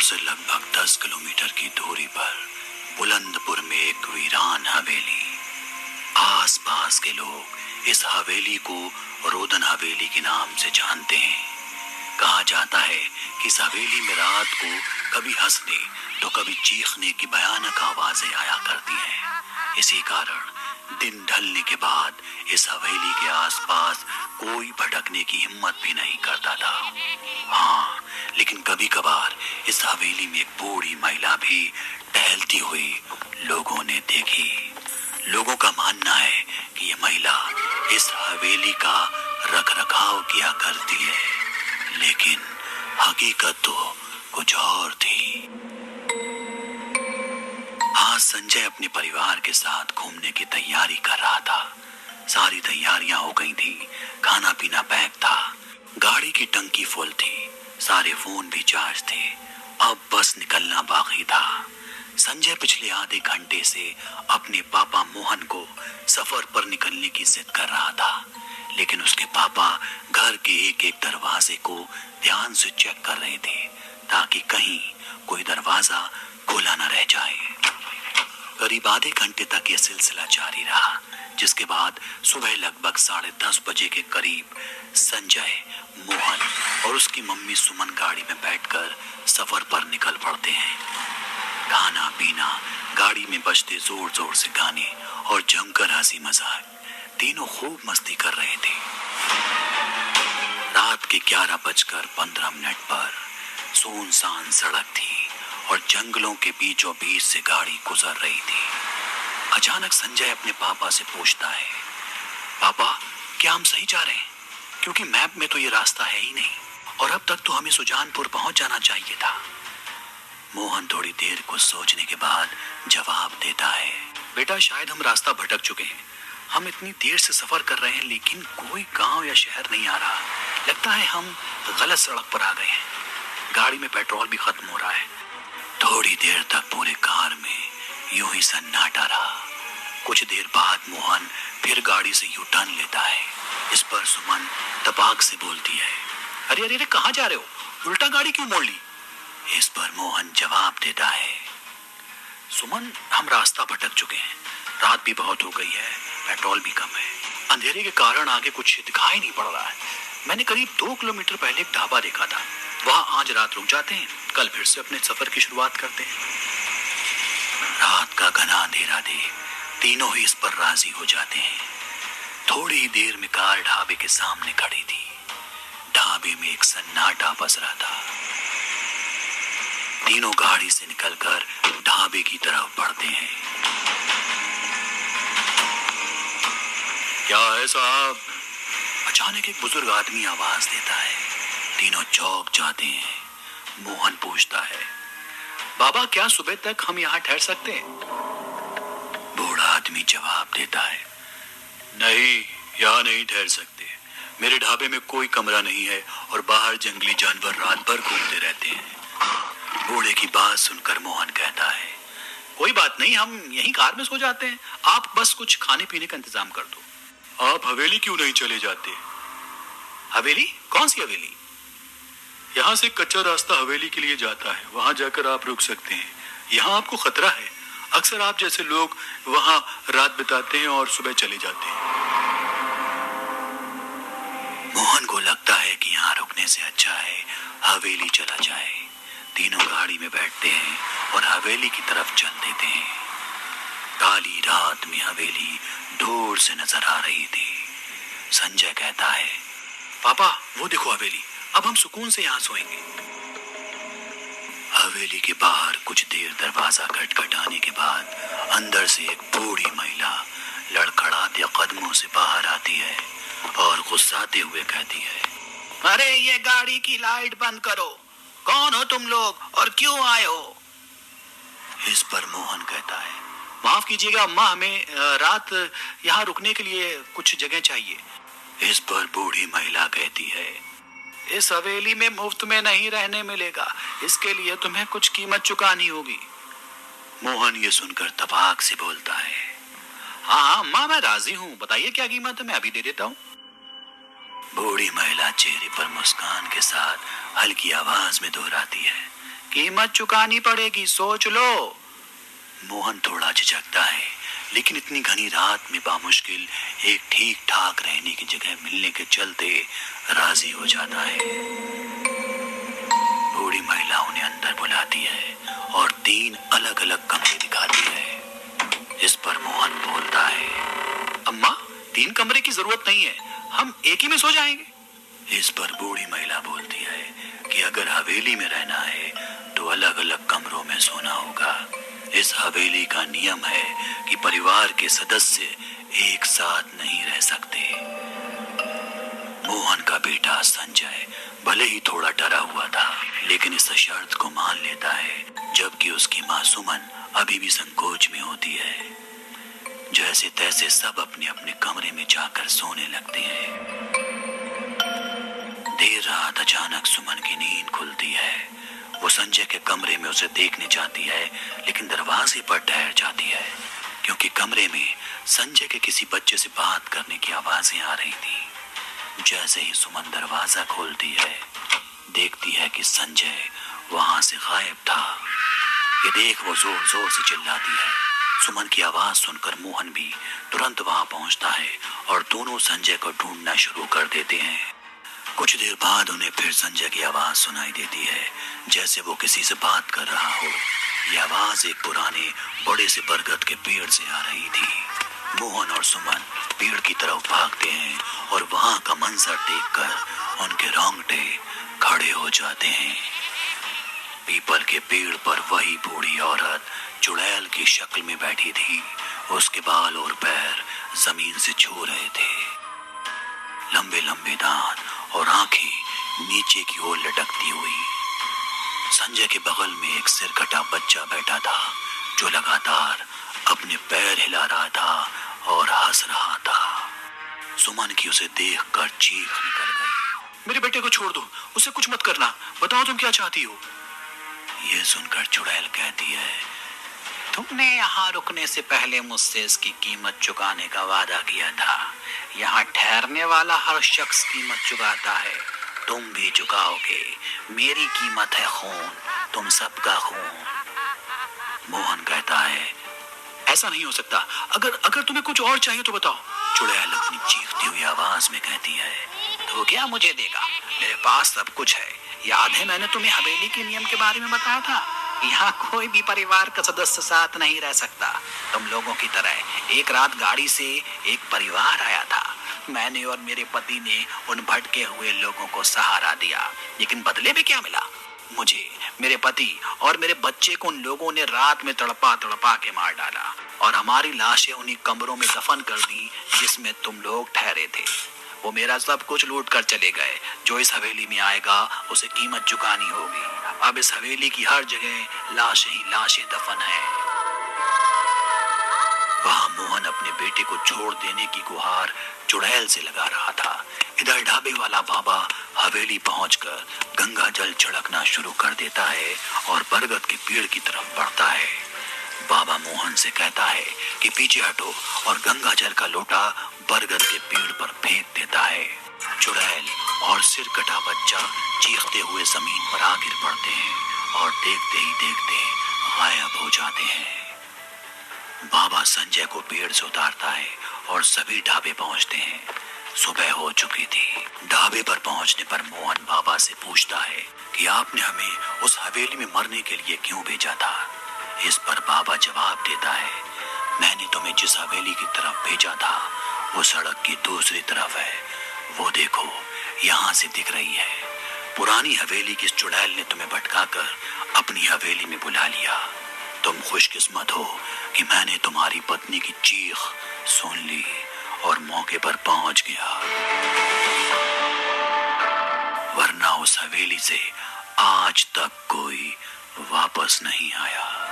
से लगभग 10 किलोमीटर की दूरी पर बुलंदपुर में एक वीरान हवेली। आसपास के लोग इस हवेली को रोदन हवेली के नाम से जानते हैं। कहा जाता है कि इस हवेली में रात को कभी हंसने तो कभी चीखने की भयानक आवाजें आया करती हैं। इसी कारण दिन ढलने के बाद इस हवेली के आसपास कोई भटकने की हिम्मत भी नहीं करता था। हाँ, लेकिन कभी कभार इस हवेली में एक बूढ़ी महिला भी टहलती हुई लोगों ने देखी। लोगों का मानना है कि ये महिला इस हवेली का रखरखाव किया करती है, लेकिन हकीकत तो कुछ और थी। आज संजय अपने परिवार के साथ घूमने की तैयारी कर रहा था। सारी तैयारियां हो गई थी, खाना पीना पैक था, गाड़ी की टंकी फुल थी, सारे फोन भी चार्ज थे। अब बस निकलना बाकी था। संजय पिछले आधे घंटे से अपने पापा मोहन को सफर पर निकलने की जिद कर रहा था, लेकिन उसके पापा घर के एक एक दरवाजे को ध्यान से चेक कर रहे थे ताकि कहीं कोई दरवाजा खुला न रह जाए। करीब आधे घंटे तक यह सिलसिला जारी रहा, जिसके बाद सुबह लगभग 10:30 बजे के करीब संजय, मोहन और उसकी मम्मी सुमन गाड़ी में बैठकर सफर पर निकल पड़ते हैं। खाना पीना, गाड़ी में बजते जोर जोर से गाने और जमकर हंसी मजाक, तीनों खूब मस्ती कर रहे थे। रात के 11:15 पर सुनसान सड़क थी और जंगलों के बीचों बीच से गाड़ी गुजर रही थी। अचानक संजय अपने पापा से पूछता है, पापा क्या हम सही जा रहे हैं? क्योंकि मैप में तो ये रास्ता है ही नहीं और अब तक तो हमें सुजानपुर पहुंच जाना चाहिए था। मोहन थोड़ी देर को सोचने के बाद जवाब देता है, बेटा शायद हम रास्ता भटक चुके हैं। हम इतनी देर से सफर कर रहे हैं लेकिन कोई गांव या शहर नहीं आ रहा। लगता है हम गलत सड़क पर आ गए हैं। गाड़ी में पेट्रोल भी खत्म हो रहा है। थोड़ी देर तक पूरे कार में यूं ही सन्नाटा रहा। कुछ देर बाद मोहन फिर गाड़ी से यू टर्न लेता है। इस पर सुमन तपाक से बोलती है, अरे अरे अरे कहाँ जा रहे हो? उल्टा गाड़ी क्यों मोड़ ली? इस पर मोहन जवाब देता है, सुमन हम रास्ता भटक चुके हैं। रात भी बहुत हो गई है, पेट्रोल भी कम है। अंधेरे के कारण आगे कुछ दिखाई नहीं पड़ रहा है। मैंने करीब 2 किलोमीटर पहले एक ढाबा देखा था, वहां आज रात रुक जाते हैं, कल फिर से अपने सफर की शुरुआत करते हैं। रात का घना अंधेरा देख तीनों ही इस पर राजी हो जाते हैं। थोड़ी ही देर में कार ढाबे के सामने खड़ी थी। ढाबे में एक सन्नाटा पसरा था। तीनों गाड़ी से निकलकर ढाबे की तरफ बढ़ते हैं। क्या है साहब? अचानक एक बुजुर्ग आदमी आवाज देता है। तीनों चौंक जाते हैं। मोहन पूछता है, बाबा क्या सुबह तक हम यहाँ ठहर सकते हैं? बूढ़ा आदमी जवाब देता है, नहीं, यहाँ नहीं ठहर सकते। मेरे ढाबे में कोई कमरा नहीं है और बाहर जंगली जानवर रात भर घूमते रहते हैं। बूढ़े की बात सुनकर मोहन कहता है, कोई बात नहीं, हम यहीं कार में सो जाते हैं। आप बस कुछ खाने पीने का इंतजाम कर दो। आप हवेली क्यों नहीं चले जाते? हवेली? कौन सी हवेली? यहाँ से कच्चा रास्ता हवेली के लिए जाता है, वहां जाकर आप रुक सकते हैं। यहाँ आपको खतरा है। अक्सर आप जैसे लोग वहां रात बिताते हैं और सुबह चले जाते हैं। मोहन को लगता है कि यहाँ रुकने से अच्छा है हवेली चला जाए। तीनों गाड़ी में बैठते हैं और हवेली की तरफ चल देते हैं। काली रात में हवेली दूर से नजर आ रही थी। संजय कहता है, पापा वो देखो हवेली, अब हम सुकून से यहाँ सोएंगे। हवेली के बाहर कुछ देर दरवाजा खटखटाने के बाद अंदर से एक बूढ़ी महिला लड़खड़ाते कदमों से बाहर आती है और गुस्साते हुए कहती है, अरे ये गाड़ी की लाइट बंद करो। कौन हो तुम लोग और क्यों आए हो? इस पर मोहन कहता है, माफ कीजिएगा अम्मा, हमें रात यहाँ रुकने के लिए कुछ जगह चाहिए। इस पर बूढ़ी महिला कहती है, इस हवेली में मुफ्त में नहीं रहने मिलेगा, इसके लिए तुम्हें कुछ कीमत चुकानी होगी। मोहन ये सुनकर तपाक से बोलता है, हाँ अम्मा मैं राजी हूँ, बताइए क्या कीमत है, मैं अभी दे देता हूँ। बूढ़ी महिला चेहरे पर मुस्कान के साथ हल्की आवाज में दोहराती है कीमत चुकानी पड़ेगी, सोच लो। मोहन थोड़ा झिझकता है, लेकिन इतनी घनी रात में बामुश्किल एक ठीक ठाक रहने की जगह मिलने के चलते राजी हो जाता है। बूढ़ी महिला उन्हें अंदर बुलाती है और 3 अलग अलग कमरे दिखाती है। इस पर मोहन बोलता है, अम्मा 3 कमरे की जरूरत नहीं है, हम एक ही में सो जाएंगे। इस पर बूढ़ी महिला बोलती है कि अगर हवेली में रहना है तो अलग अलग कमरों में सोना होगा। इस हवेली का नियम है कि परिवार के सदस्य एक साथ नहीं रह सकते। मोहन का बेटा संजय भले ही थोड़ा डरा हुआ था, लेकिन इस शर्त को मान लेता है, जबकि उसकी मां सुमन अभी भी संकोच में होती है। जैसे तैसे सब अपने अपने कमरे में जाकर सोने लगते हैं। देर रात अचानक सुमन की नींद खुलती है। वो संजय के कमरे में उसे देखने जाती है, लेकिन दरवाजे पर ठहर जाती है, क्योंकि कमरे में संजय के किसी बच्चे से बात करने की आवाजें आ रही थी। जैसे ही सुमन दरवाजा खोलती है, देखती है कि संजय वहां से गायब था। ये देख वो जोर जोर से चिल्लाती है। सुमन की आवाज सुनकर मोहन भी तुरंत वहां पहुंचता है और दोनों संजय को ढूंढना शुरू कर देते हैं। कुछ देर बाद उन्हें फिर संजय की आवाज सुनाई देती है, जैसे वो किसी से बात कर रहा हो। ये आवाज एक पुराने बड़े से बरगद के पेड़ से आ रही थी। मोहन और सुमन पेड़ की तरफ भागते हैं और वहां का मंजर देखकर उनके रोंगटे खड़े हो जाते हैं। पीपल के पेड़ पर वही बूढ़ी औरत चुड़ैल की शक्ल में बैठी थी। उसके बाल और पैर जमीन से छू रहे थे। लंबे लंबे दांत और आंखें नीचे की ओर लटकती हुई। संजय के बगल में एक सिरकटा बच्चा बैठा था, जो लगातार अपने पैर हिला रहा था और हंस रहा था। सुमन की उसे देखकर चीख निकल गई। मेरे बेटे को छोड़ दो, उसे कुछ मत करना, बताओ तुम क्या चाहती हो। ये सुनकर चुड़ैल कहती है, तुमने यहाँ रुकने से पहले मुझसे इसकी कीमत चुकाने का वादा किया था। यहाँ ठहरने वाला हर शख्स कीमत चुकाता है, तुम भी चुकाओगे। मेरी कीमत है खून, तुम सबका खून। मोहन कहता है, ऐसा नहीं हो सकता, अगर तुम्हें कुछ और चाहिए तो बताओ। चुड़ैल अपनी चीखती हुई आवाज में कहती है, तो क्या मुझे देगा, मेरे पास सब कुछ है। याद है मैंने तुम्हें हवेली के नियम के बारे में बताया था। यहाँ कोई भी परिवार का सदस्य साथ नहीं रह सकता। तुम लोगों की तरह एक रात गाड़ी से एक परिवार आया था। मैंने और मेरे पति ने उन भटके हुए लोगों को सहारा दिया, लेकिन बदले में क्या मिला? मुझे, मेरे पति और मेरे बच्चे को उन लोगों ने रात में तड़पा तड़पा के मार डाला और हमारी लाशें उन्हीं कमरों में दफन कर दी जिसमें तुम लोग ठहरे थे। वो मेरा सब कुछ लूट कर चले गए। जो इस हवेली में आएगा उसे कीमत चुकानी होगी। अब इस हवेली की हर जगह लाशें ही लाशें दफन है। वहां मोहन अपने बेटे को छोड़ देने की गुहार चुड़ैल से लगा रहा था। इधर ढाबे वाला बाबा हवेली पहुंचकर गंगा जल छिड़कना शुरू कर देता है और बरगद के पेड़ की तरफ बढ़ता है। बाबा मोहन से कहता है कि पीछे हटो और गंगा जल का लोटा बरगद के पेड़ पर फेंक देता है। चुड़ैल और सिरकटा बच्चा चीखते हुए जमीन पर आ गिर पड़ते हैं और देखते ही देखते गायब हो जाते हैं। बाबा संजय को पेड़ से उतारता है और सभी ढाबे पहुंचते हैं। सुबह हो चुकी थी। ढाबे पर पहुंचने पर मोहन बाबा से पूछता है कि आपने हमें उस हवेली में मरने के लिए क्यों भेजा था। इस पर बाबा जवाब देता है, मैंने तुम्हें जिस हवेली की तरफ भेजा था वो सड़क की दूसरी तरफ है। वो देखो, यहाँ से दिख रही है। पुरानी हवेली की चुड़ैल ने तुम्हें भटकाकर अपनी हवेली में बुला लिया। तुम खुशकिस्मत हो कि मैंने तुम्हारी पत्नी की चीख सुन ली और मौके पर पहुंच गया, वरना उस हवेली से आज तक कोई वापस नहीं आया।